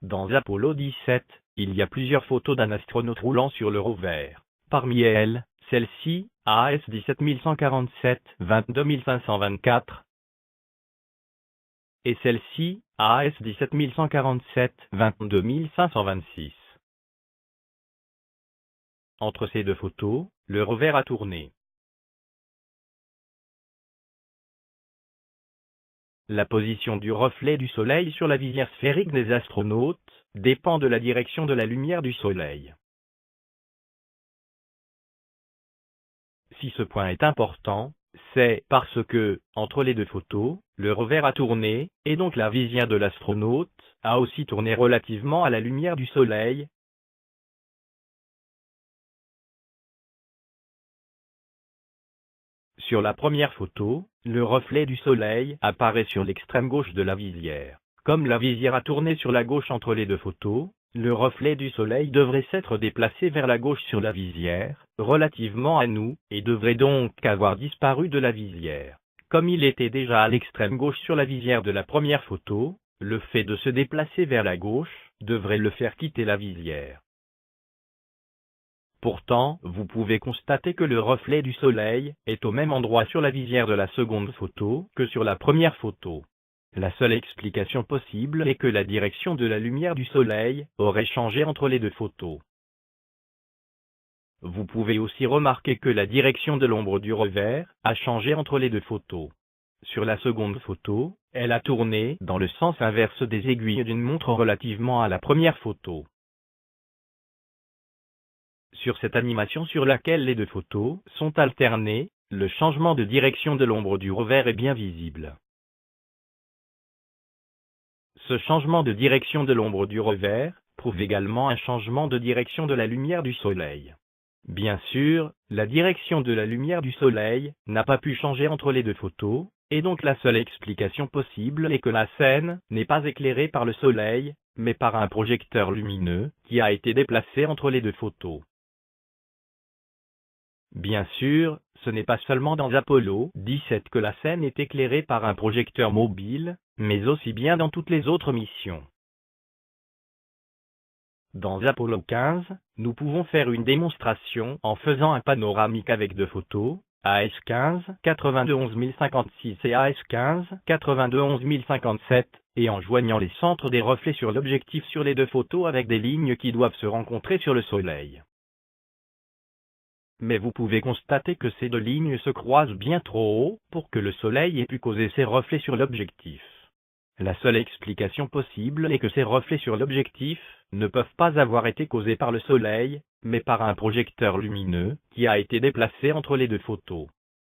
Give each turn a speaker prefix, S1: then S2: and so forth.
S1: Dans Apollo 17, il y a plusieurs photos d'un astronaute roulant sur le rover. Parmi elles, celle-ci, AS 17147, 22524, et celle-ci, AS 17147, 22526. Entre ces deux photos, le rover a tourné. La position du reflet du Soleil sur la visière sphérique des astronautes dépend de la direction de la lumière du Soleil. Si ce point est important, c'est parce que, entre les deux photos, le rover a tourné, et donc la visière de l'astronaute a aussi tourné relativement à la lumière du Soleil. Sur la première photo, le reflet du Soleil apparaît sur l'extrême gauche de la visière. Comme la visière a tourné sur la gauche entre les deux photos, le reflet du Soleil devrait s'être déplacé vers la gauche sur la visière, relativement à nous, et devrait donc avoir disparu de la visière. Comme il était déjà à l'extrême gauche sur la visière de la première photo, le fait de se déplacer vers la gauche devrait le faire quitter la visière. Pourtant, vous pouvez constater que le reflet du Soleil est au même endroit sur la visière de la seconde photo que sur la première photo. La seule explication possible est que la direction de la lumière du Soleil aurait changé entre les deux photos. Vous pouvez aussi remarquer que la direction de l'ombre du rover a changé entre les deux photos. Sur la seconde photo, elle a tourné dans le sens inverse des aiguilles d'une montre relativement à la première photo. Sur cette animation sur laquelle les deux photos sont alternées, le changement de direction de l'ombre du rover est bien visible. Ce changement de direction de l'ombre du rover prouve également un changement de direction de la lumière du Soleil. Bien sûr, la direction de la lumière du Soleil n'a pas pu changer entre les deux photos, et donc la seule explication possible est que la scène n'est pas éclairée par le Soleil, mais par un projecteur lumineux qui a été déplacé entre les deux photos. Bien sûr, ce n'est pas seulement dans Apollo 17 que la scène est éclairée par un projecteur mobile, mais aussi bien dans toutes les autres missions. Dans Apollo 15, nous pouvons faire une démonstration en faisant un panoramique avec deux photos, AS15 92056 et AS15 92057, et en joignant les centres des reflets sur l'objectif sur les deux photos avec des lignes qui doivent se rencontrer sur le Soleil. Mais vous pouvez constater que ces deux lignes se croisent bien trop haut pour que le Soleil ait pu causer ces reflets sur l'objectif. La seule explication possible est que ces reflets sur l'objectif ne peuvent pas avoir été causés par le Soleil, mais par un projecteur lumineux qui a été déplacé entre les deux photos.